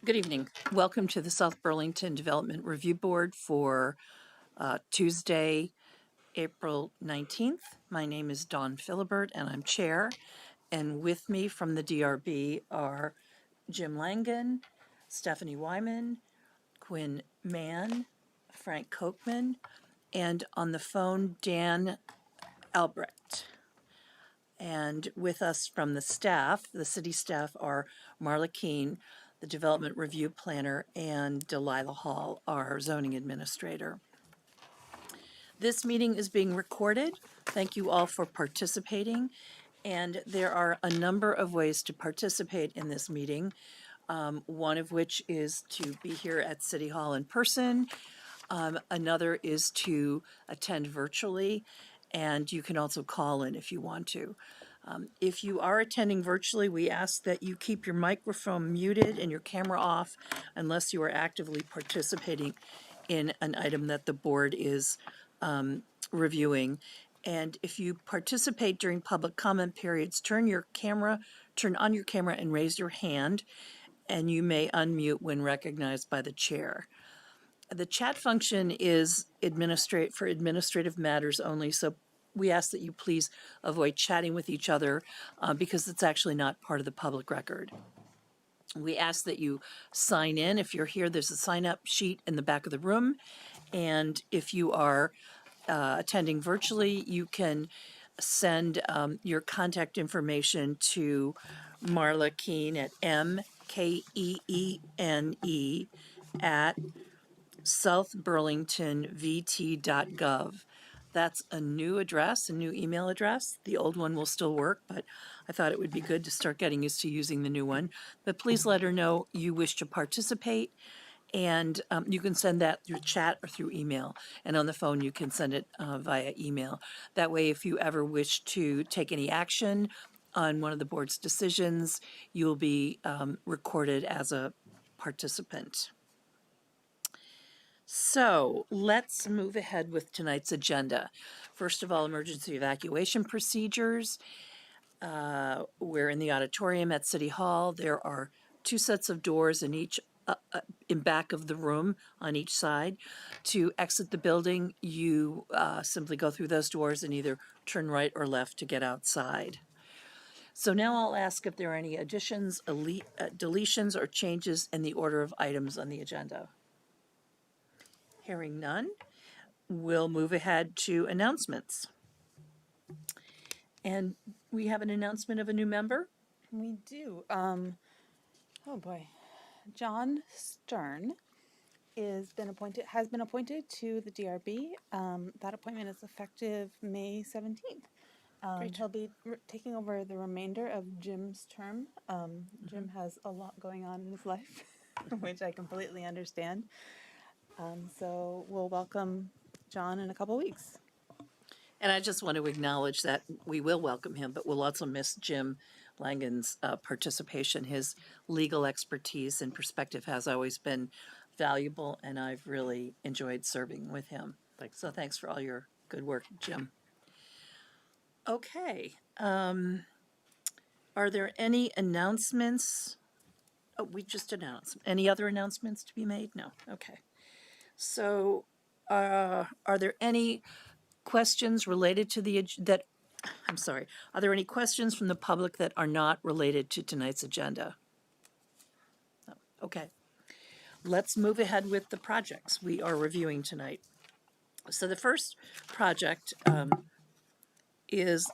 Good evening. Welcome to the South Burlington Development Review Board for Tuesday, April 19th. My name is Dawn Philibert and I'm chair. And with me from the DRB are Jim Langan, Stephanie Wyman, Quinn Mann, Frank Kochman, and on the phone, Dan Albrecht. And with us from the staff, the city staff, are Marla Keene, the Development Review Planner, and Delilah Hall, our zoning administrator. This meeting is being recorded. Thank you all for participating. And there are a number of ways to participate in this meeting, one of which is to be here at City Hall in person. Another is to attend virtually, and you can also call in if you want to. If you are attending virtually, we ask that you keep your microphone muted and your camera off unless you are actively participating in an item that the board is reviewing. And if you participate during public comment periods, turn on your camera and raise your hand, and you may unmute when recognized by the chair. The chat function is for administrative matters only, so we ask that you please avoid chatting with each other because it's actually not part of the public record. We ask that you sign in. If you're here, there's a sign-up sheet in the back of the room. And if you are attending virtually, you can send your contact information to Marla Keene at MKEENE at southburlingtonvt.gov. That's a new address, a new email address. The old one will still work, but I thought it would be good to start getting used to using the new one. But please let her know you wish to participate, and you can send that through chat or through email. And on the phone, you can send it via email. That way, if you ever wish to take any action on one of the board's decisions, you will be recorded as a participant. So let's move ahead with tonight's agenda. First of all, emergency evacuation procedures. We're in the auditorium at City Hall. There are two sets of doors in each in back of the room on each side. To exit the building, you simply go through those doors and either turn right or left to get outside. So now I'll ask if there are any additions, deletions, or changes in the order of items on the agenda. Hearing none, we'll move ahead to announcements. And we have an announcement of a new member. We do. Oh boy, John Stern has been appointed to the DRB. That appointment is effective May 17th. He'll be taking over the remainder of Jim's term. Jim has a lot going on in his life, which I completely understand. So we'll welcome John in a couple weeks. And I just want to acknowledge that we will welcome him, but we'll also miss Jim Langan's participation. His legal expertise and perspective has always been valuable, and I've really enjoyed serving with him. So thanks for all your good work, Jim. Okay. Are there any announcements? Oh, we just announced. Any other announcements to be made? No. Okay. So are there any questions related to are there any questions from the public that are not related to tonight's agenda? No. Okay. Let's move ahead with the projects we are reviewing tonight. So the first project is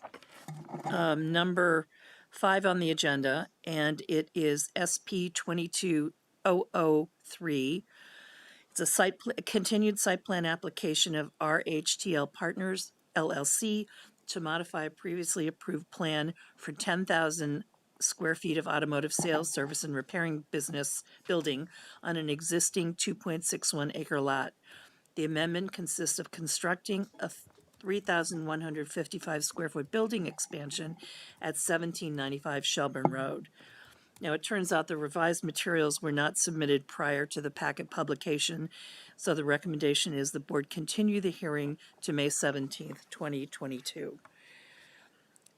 number 5 on the agenda, and it is SP 22003. It's a continued site plan application of RHTL Partners, LLC, to modify a previously approved plan for 10,000 square feet of automotive sales, service, and repairing business building on an existing 2.61 acre lot. The amendment consists of constructing a 3,155 square foot building expansion at 1795 Shelburne Road. Now, it turns out the revised materials were not submitted prior to the packet publication, so the recommendation is the board continue the hearing to May 17th, 2022.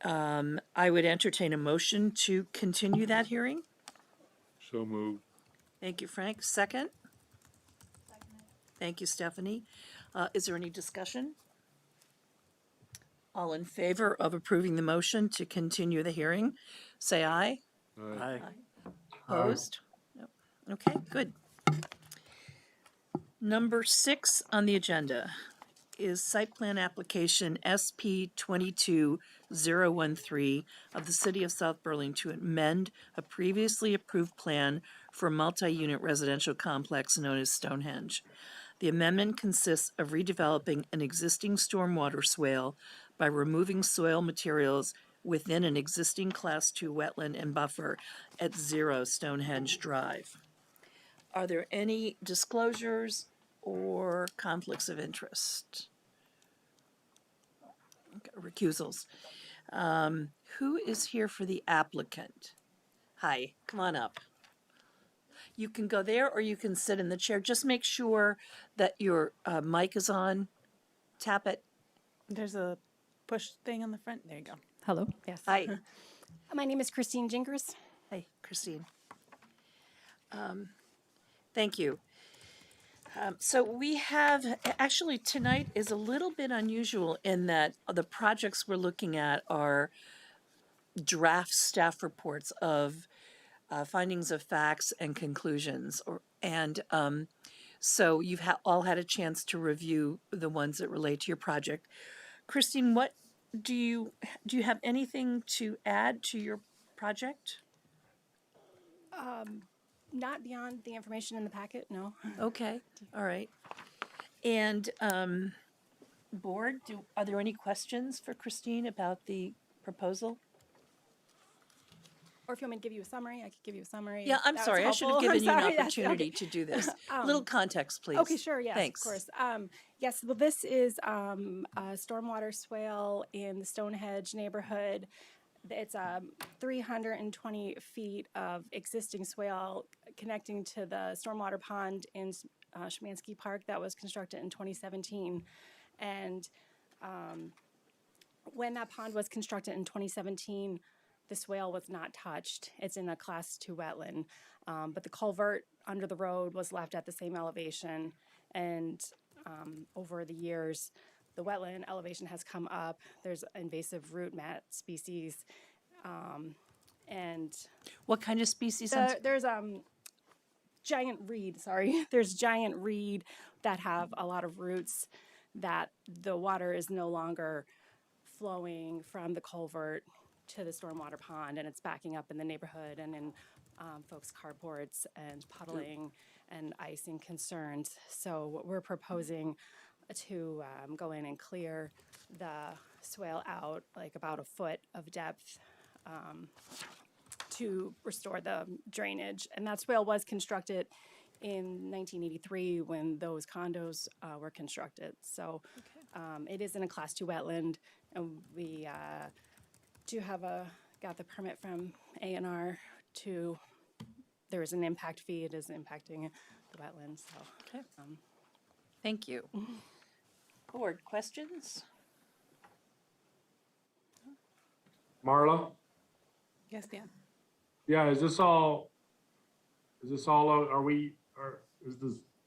I would entertain a motion to continue that hearing. So moved. Thank you, Frank. Second? Thank you, Stephanie. Is there any discussion? All in favor of approving the motion to continue the hearing, say aye. Aye. Opposed? No. Okay, good. Number 6 on the agenda is site plan application SP 22013 of the City of South Burlington to amend a previously approved plan for a multi-unit residential complex known as Stonehedge. The amendment consists of redeveloping an existing stormwater swale by removing soil materials within an existing Class 2 wetland and buffer at 0 Stonehedge Drive. Are there any disclosures or conflicts of interest? Okay, recusals. Who is here for the applicant? Hi, come on up. You can go there or you can sit in the chair. Just make sure that your mic is on. Tap it. There's a push thing on the front. There you go. Hello. Yes. Hi. My name is Christine Jinkers. Hey, Christine. Thank you. So we have, actually tonight is a little bit unusual in that the projects we're looking at are draft staff reports of findings of facts and conclusions. So you've all had a chance to review the ones that relate to your project. Christine, what do you have anything to add to your project? Not beyond the information in the packet, no. Okay, all right. And board, are there any questions for Christine about the proposal? Or if you want me to give you a summary, I could give you a summary. Yeah, if I'm that was sorry, I should have helpful. given you I'm an sorry, yes, opportunity okay. to do this. A little context, please. Okay, sure, yes, Thanks. of course. Yes, well, this is a stormwater swale in the Stonehedge neighborhood. It's 320 feet of existing swale connecting to the stormwater pond in Szymanski Park that was constructed in 2017. And when that pond was constructed in 2017, the swale was not touched. It's in a Class 2 wetland, but the culvert under the road was left at the same elevation. And over the years, the wetland elevation has come up. There's invasive root mat species, and What kind of species? there's giant reed. Sorry, there's giant reed that have a lot of roots. That the water is no longer flowing from the culvert to the stormwater pond, and it's backing up in the neighborhood and in folks' carports and puddling and icing concerns. So what we're proposing to go in and clear the swale out like about a foot of depth to restore the drainage. And that swale was constructed in 1983 when those condos were constructed. So it is in a Class 2 wetland, and we do have got the permit from A&R to, there is an impact fee. It is impacting the wetlands. So, Okay. Thank you. Board, questions? Marla? Yes, Dan. Yeah, is this all, is the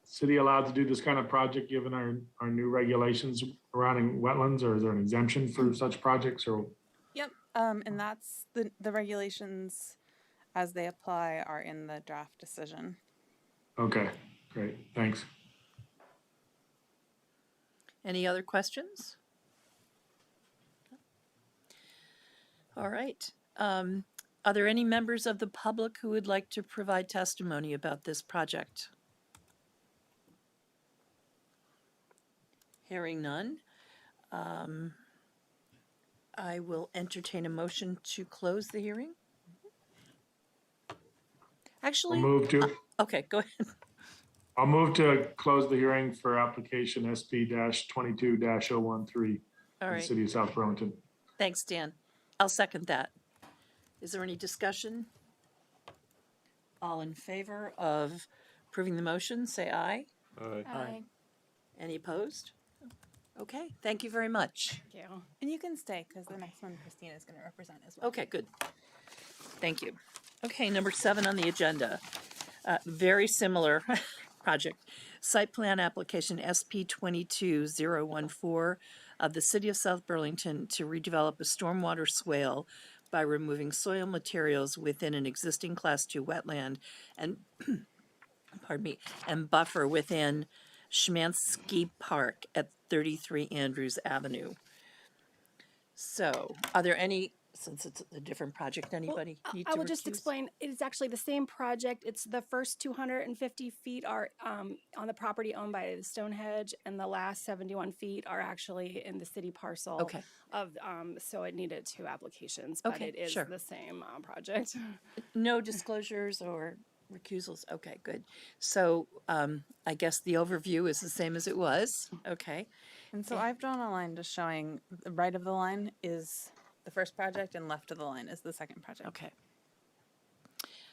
city allowed to do this kind of project given our new regulations surrounding wetlands, or is there an exemption for such projects, or? Yep. And that's the regulations as they apply are in the draft decision. Okay, great, thanks. Any other questions? All right. Are there any members of the public who would like to provide testimony about this project? Hearing none, I will entertain a motion to close the hearing. Actually, I'll move to, okay, go ahead. I'll move to close the hearing for application SP-22-013 All in the right, city of South Burlington. thanks, Dan. I'll second that. Is there any discussion? All in favor of approving the motion, say aye. Aye. Any opposed? Okay, thank you very much. Thank you. And you can stay because the next one Christina is going to represent as well. Okay, good. Thank you. Okay, number 7 on the agenda. Very similar project. Site plan application SP 22014 of the City of South Burlington to redevelop a stormwater swale by removing soil materials within an existing Class 2 wetland and, pardon me, and buffer within Schmansky Park at 33 Andrews Avenue. So, are there any, since it's a different project, anybody need to I will just recuse? explain. It is actually the same project. It's the first 250 feet are on the property owned by the Stonehedge, and the last 71 feet are actually in the city parcel. Okay. Of so it needed 2 applications, but Okay, it is sure. the same project. No disclosures or recusals? Okay, good. So, I guess the overview is the same as it was. Okay, And so Okay. I've drawn a line just showing the right of the line is the first project and left of the line is the second project. okay.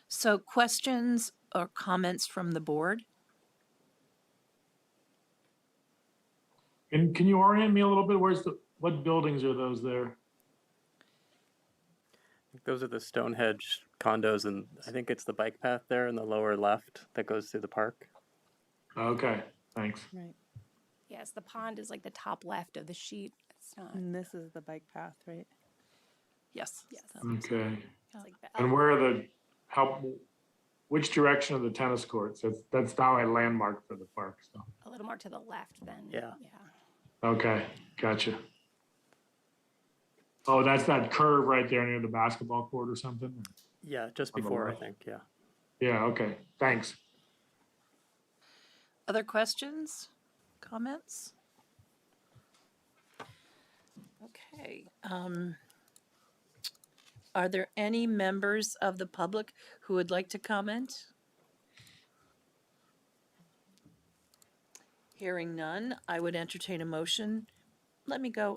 So questions or comments from the board? And can you orient me a little bit? What buildings are those there? Those are the Stonehedge condos, and I think it's the bike path there in the lower left that goes through the park. Okay, thanks. Right. Yes, the pond is like the top left of the sheet. It's not. And this is the bike path, right? Yes. Yes. Okay. It's like the, And where are which direction are the tennis courts? That's now a landmark for the park, so. a little more to the left than. Yeah. Yeah. Okay, gotcha. Oh, that's that curve right there near the basketball court or something? Yeah, just On the before, I left. think, yeah. Yeah, okay, thanks. Other questions, comments? Okay. Are there any members of the public who would like to comment? Hearing none, I would entertain a motion.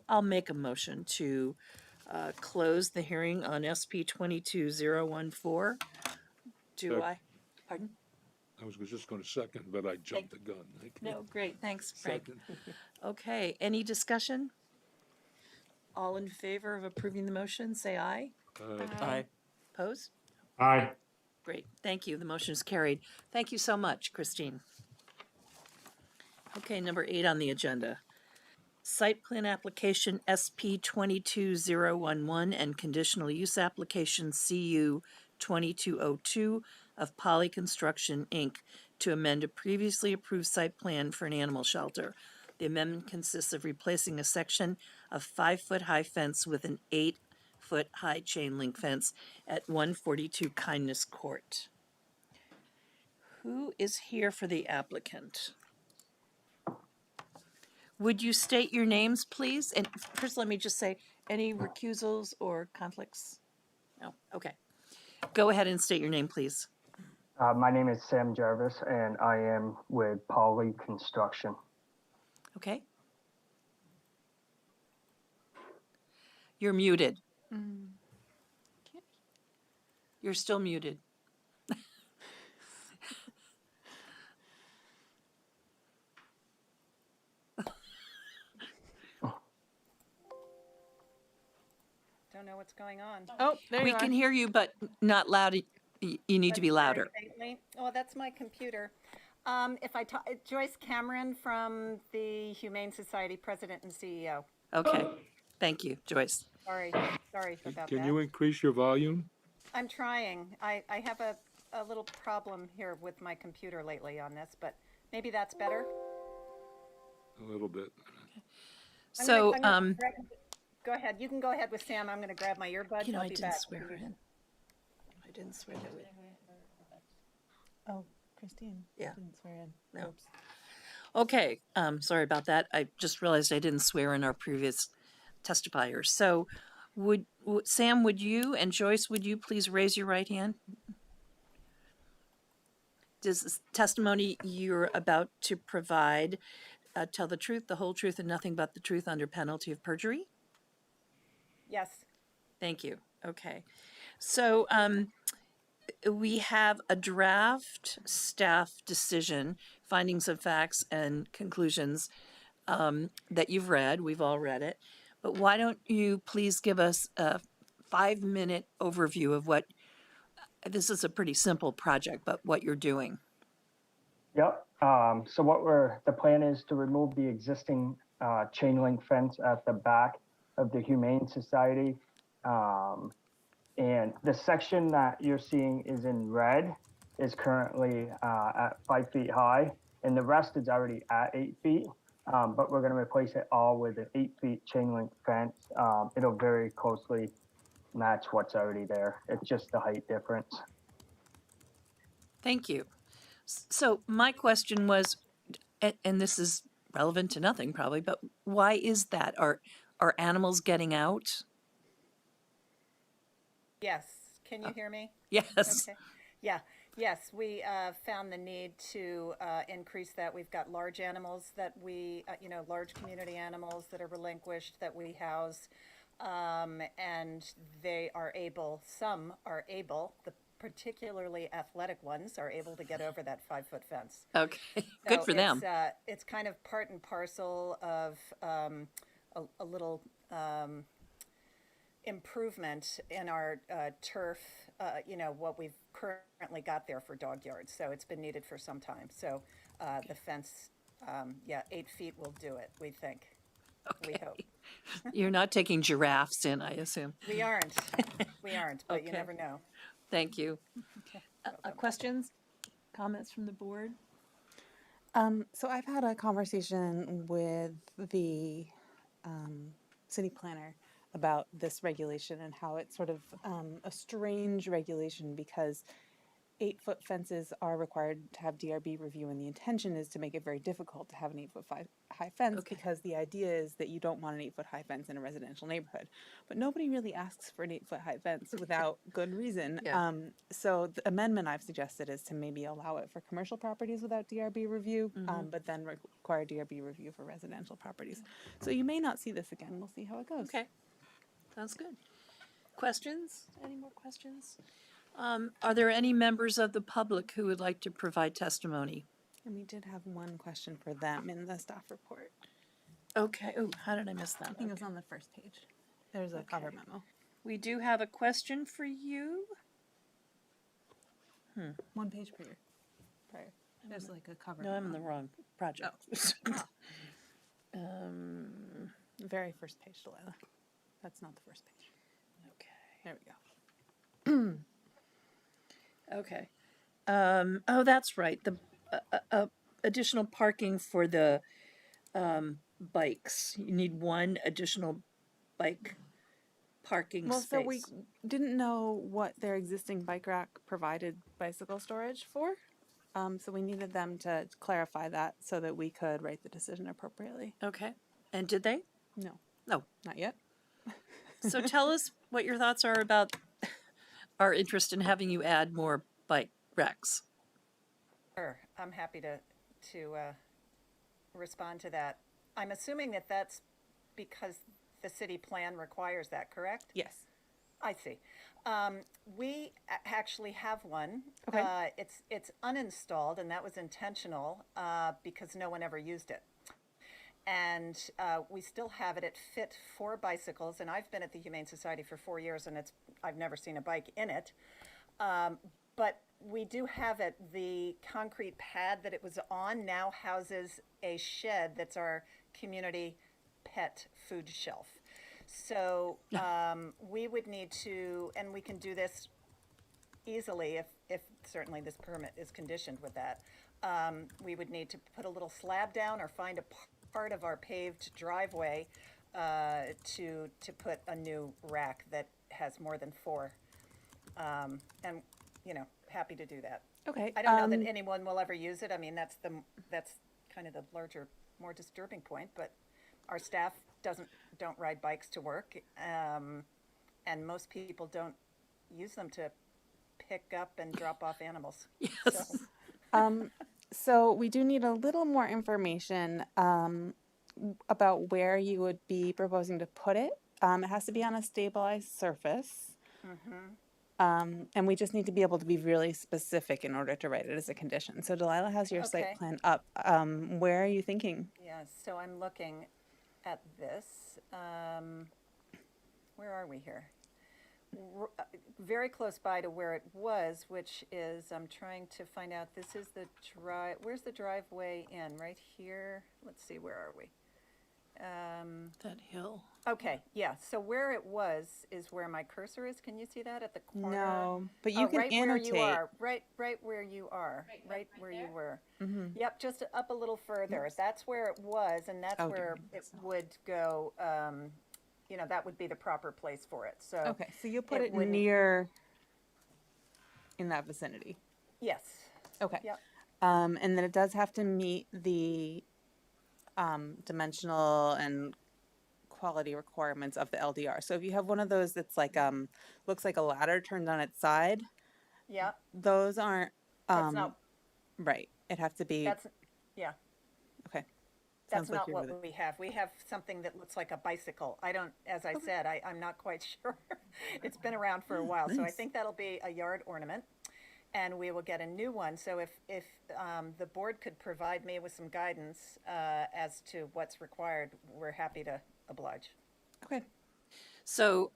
I'll make a motion to close the hearing on SP 22014. Do I? Pardon? I was just going to second, but I jumped the gun. No, great, thanks, Frank. Second. Okay, any discussion? All in favor of approving the motion, say aye. Aye. Opposed? Aye. Great, thank you. The motion is carried. Thank you so much, Christine. Okay, number 8 on the agenda. Site plan application SP 22011 and conditional use application CU 2202 of Polli Construction, Inc. to amend a previously approved site plan for an animal shelter. The amendment consists of replacing a section of 5-foot-high fence with an 8-foot-high chain link fence at 142 Kindness Court. Who is here for the applicant? Would you state your names, please? And first, let me just say, any recusals or conflicts? No? Okay. Go ahead and state your name, please. My name is Sam Jarvis, and I am with Polli Construction. Okay? You're muted. You're still muted. Don't know what's going on. Oh, there We you can are. hear you, but not loud. You need to be louder. Faintly. Oh, that's my computer. If I talk, Joyce Cameron from the Humane Society, President and CEO. Okay. Thank you, Joyce. Sorry about Can that. you increase your volume? I'm trying. I have a little problem here with my computer lately on this, but maybe that's better. A little bit. So, Go ahead. You can go ahead with Sam. I'm going to grab my earbuds. you know, I'll I be didn't back. swear her in. I didn't swear that in. Oh, Christine. Yeah. Didn't swear in. No. Oops. Okay, sorry about that. I just realized I didn't swear in our previous testifiers. So Sam, would you, and Joyce, would you please raise your right hand? Does this testimony you're about to provide tell the truth, the whole truth, and nothing but the truth under penalty of perjury? Yes. Thank you. Okay. So we have a draft staff decision, findings of facts and conclusions that you've read. We've all read it. But why don't you please give us a 5-minute overview of what this is a pretty simple project, but what you're doing. Yep. So the plan is to remove the existing chain link fence at the back of the Humane Society. And the section that you're seeing is in red is currently at 5 feet high, and the rest is already at 8 feet. But we're going to replace it all with an 8 feet chain link fence. It'll very closely match what's already there. It's just the height difference. Thank you. So my question was, and this is relevant to nothing probably, but why is that? Are animals getting out? Yes, can you hear me? Yes. Okay. Yeah, yes, we found the need to increase that. We've got large animals that we, large community animals that are relinquished that we house. And they are able, some are able, the particularly athletic ones are able to get over that 5-foot fence. Okay. Good So for them. It's kind of part and parcel of a little improvement in our turf, what we've currently got there for dog yards. So it's been needed for some time. So the fence, 8 feet will do it, we think. We hope. You're not taking giraffes in, I assume. We aren't, but you Okay. never know. Thank you. Questions, comments from the board? So I've had a conversation with the city planner about this regulation and how it's sort of a strange regulation because 8-foot fences are required to have DRB review, and the intention is to make it very difficult to have an 8-foot high fence because the idea is that you don't want an 8-foot high fence in a residential neighborhood. But nobody really asks for an 8-foot high fence without good reason. Yeah. So the amendment I've suggested is to maybe allow it for commercial properties without DRB review, but then require DRB review for residential properties. So you may not see this again. We'll see how it goes. Okay. Sounds good. Questions? Any more questions? Are there any members of the public who would like to provide testimony? And we did have one question for them in the staff report. Okay. Oh, how did I miss that? I think it was on the first page. There's a cover memo. We do have a question for you. One page prior. There's like a cover No, I'm in memo. the wrong project. Very first page, Delilah. That's not the first page. Okay. There we go. Okay. Oh, that's right. The additional parking for the bikes. You need one additional bike parking Well, space. so we didn't know what their existing bike rack provided bicycle storage for. So we needed them to clarify that so that we could write the decision appropriately. Okay. And did they? No, No. not yet. So tell us what your thoughts are about our interest in having you add more bike racks. Sure, I'm happy to respond to that. I'm assuming that that's because the city plan requires that, correct? Yes. I see. We actually have one. Okay. It's uninstalled, and that was intentional because no one ever used it. And we still have it. It fit 4 bicycles, and I've been at the Humane Society for 4 years, and I've never seen a bike in it. But we do have it. The concrete pad that it was on now houses a shed that's our community pet food shelf. So we would need to, and we can do this easily if certainly this permit is conditioned with that. We would need to put a little slab down or find a part of our paved driveway to put a new rack that has more than 4. And happy to do that. Okay. I don't know that anyone will ever use it. I mean, that's kind of the larger, more disturbing point. But our staff don't ride bikes to work, and most people don't use them to pick up and drop off animals. Yes. So we do need a little more information about where you would be proposing to put it. It has to be on a stabilized surface. And we just need to be able to be really specific in order to write it as a condition. So Delilah has your Okay. site plan up. Where are you thinking? Yeah, so I'm looking at this. Where are we here? very close by to where it was, which is, I'm trying to find out, this is the drive, where's the driveway in? Right here? Let's see, where are we? That hill. Okay, yeah, so where it was is where my cursor is. Can you see that at the corner? No, but you Oh, can right annotate. where you are, right where you are, right where you were. Yep, just up a little further. That's where it was, and that's Oh, where dear. it would go, you know, that would be the proper place for it, so. Okay, so you put it wouldn't- near in that vicinity. Yes. Okay. Yep. And then it does have to meet the dimensional and quality requirements of the LDR. So if you have one of those that's like looks like a ladder turned on its side, Yeah, those aren't that's not, right. It have to be that's, yeah. okay. That's Sounds like not you're what with it. we have. We have something that looks like a bicycle. I don't, as I said, I'm not quite sure. It's been around for a while, so I Nice. think that'll be a yard ornament, and we will get a new one. So if the board could provide me with some guidance as to what's required, we're happy to oblige. Okay. So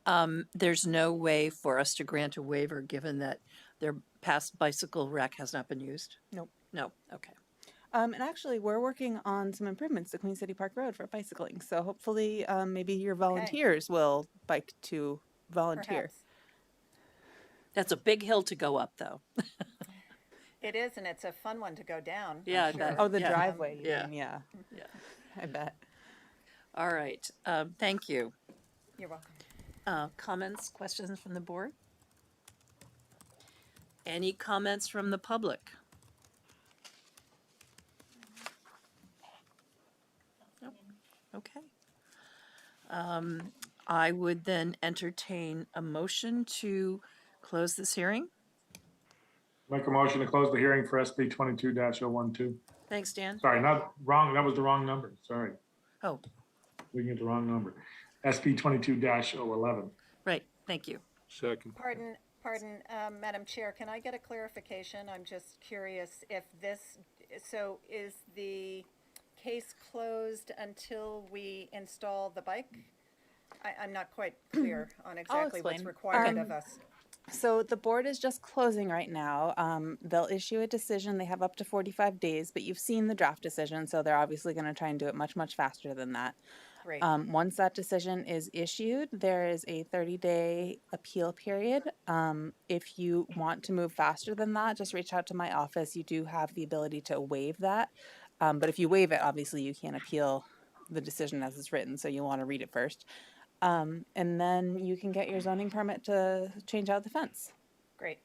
there's no way for us to grant a waiver given that their past bicycle rack has not been used? Nope. No, okay. And actually, we're working on some improvements to Queen City Park Road for bicycling. So hopefully, maybe your volunteers will bike to volunteer. Perhaps. That's a big hill to go up, though. It is, and it's a fun one to go down. I'm Yeah, I sure. bet. Oh, the Yeah. driveway. You Yeah. mean, yeah. Yeah. I bet. All right, thank you. You're welcome. Comments, questions from the board? Any comments from the public? Nope. Okay. I would then entertain a motion to close this hearing. Make a motion to close the hearing for SB 22-012. Thanks, Dan. Sorry, not wrong. That was the wrong number. Sorry. Oh, We get the wrong number. SB 22-011. right, thank you. Second. Pardon, Madam Chair, can I get a clarification? I'm just curious if this, so is the case closed until we install the bike? I'm not quite clear on exactly what's explain. required of us. So the board is just closing right now. They'll issue a decision. They have up to 45 days, but you've seen the draft decision, so they're obviously going to try and do it much, much faster than that. Great. Once that decision is issued, there is a 30-day appeal period. If you want to move faster than that, just reach out to my office. You do have the ability to waive that. But if you waive it, obviously you can't appeal the decision as it's written, so you'll want to read it first. And then you can get your zoning permit to change out the fence. Great.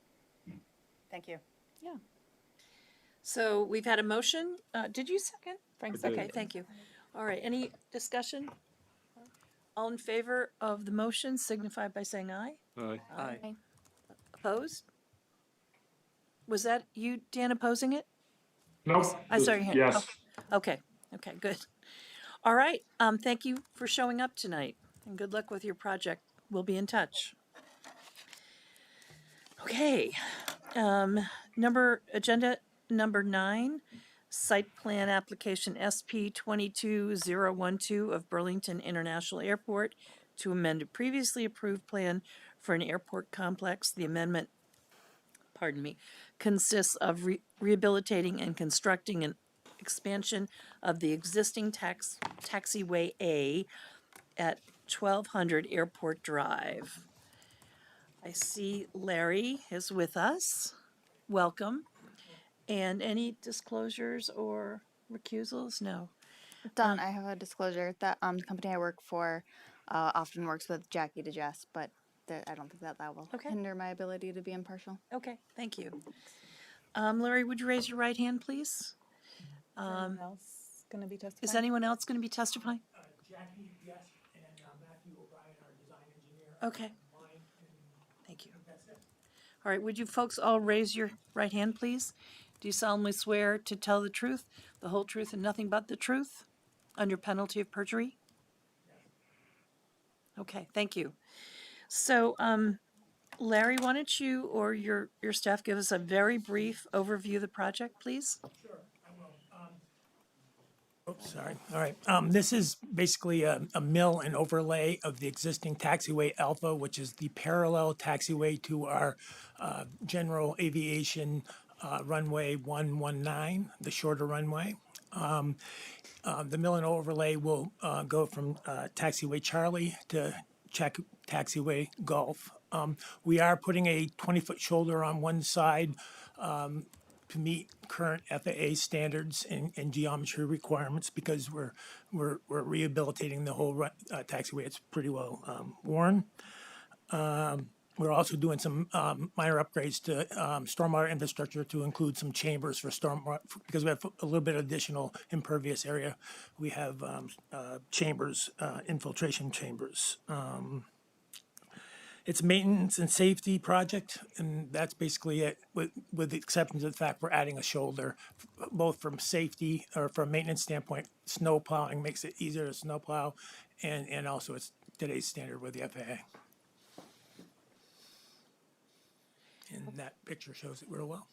Thank you. Yeah. So we've had a motion. Did you second? Frank, I did. Okay, thank you. All right, any discussion? All in favor of the motion signify by saying aye. Aye. Aye. Opposed? Was that you, Dan, opposing it? Nope. I saw your hand. Yes. Okay, okay, good. All right, thank you for showing up tonight, and good luck with your project. We'll be in touch. Okay, agenda number 9, site plan application SP 22012 of Burlington International Airport to amend a previously approved plan for an airport complex. The amendment, consists of rehabilitating and constructing an expansion of the existing taxiway A at 1200 Airport Drive. I see Larry is with us. Welcome. And any disclosures or recusals? No. Don, I have a disclosure that the company I work for often works with Jackie DeJess, but I don't think that will Okay. hinder my ability to be impartial. Okay, thank you. Larry, would you raise your right hand, please? Anyone else going to be testifying? Is anyone else going to be testifying? Jackie, yes, and Matthew O'Brien, our design engineer. Okay, Mine, and thank you. that's it. All right, would you folks all raise your right hand, please? Do you solemnly swear to tell the truth, the whole truth, and nothing but the truth, under penalty of perjury? Okay, thank you. So, Larry, why don't you or your staff give us a very brief overview of the project, please? Sure, I will. Sorry. All right. This is basically a mill and overlay of the existing taxiway Alpha, which is the parallel taxiway to our general aviation runway 119, the shorter runway. The mill and overlay will go from taxiway Charlie to taxiway Golf. We are putting a 20-foot shoulder on one side to meet current FAA standards and geometry requirements because we're rehabilitating the whole taxiway. It's pretty well worn. We're also doing some minor upgrades to stormwater infrastructure to include some chambers for stormwater because we have a little bit of additional impervious area. We have chambers, infiltration chambers. It's a maintenance and safety project, and that's basically it, with the exception of the fact we're adding a shoulder, both from safety or from maintenance standpoint. Snow plowing makes it easier to snow plow, and also it's today's standard with the FAA. And that picture shows it real well.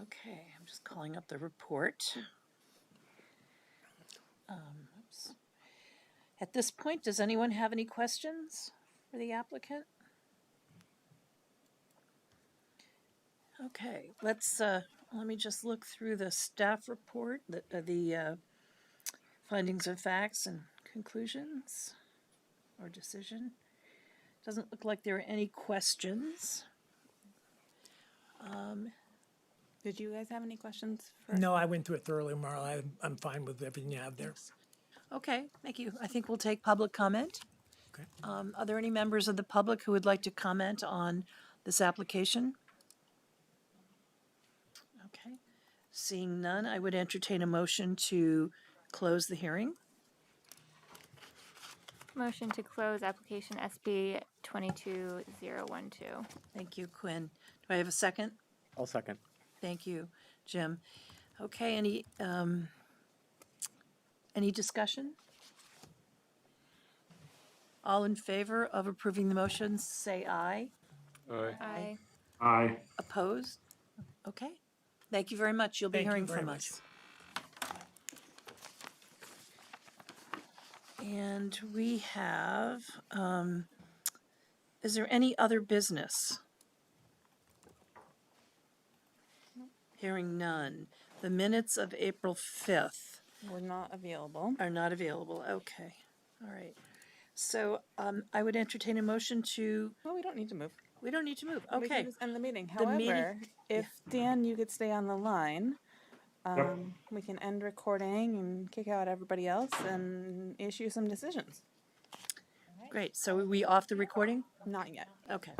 Okay, I'm just calling up the report. Oops. At this point, does anyone have any questions for the applicant? Okay, let me just look through the staff report, the findings of facts and conclusions or decision. Doesn't look like there are any questions. Did you guys have any questions? For No, I went through it thoroughly, Marla. I'm fine with everything you have there. Okay, thank you. I think we'll take public comment. Okay. Are there any members of the public who would like to comment on this application? Okay, seeing none, I would entertain a motion to close the hearing. Motion to close application SB 22012. Thank you, Quinn. Do I have a second? I'll second. Thank you, Jim. Okay, any discussion? All in favor of approving the motion, say aye. Aye. Aye. Aye. Opposed? Okay. Thank you very much. You'll be Thank you hearing very from much. us. And we have, is there any other business? Hearing none. The minutes of April 5th We're not available. are not available. Okay. All right. So I would entertain a motion to, Well, we don't need to move. we don't need to move. We can Okay. just end the meeting. The However, meeting- if Dan, you could stay on the line, we can end recording and kick out everybody else and issue some decisions. Great. So are we off the recording? Not yet. Okay.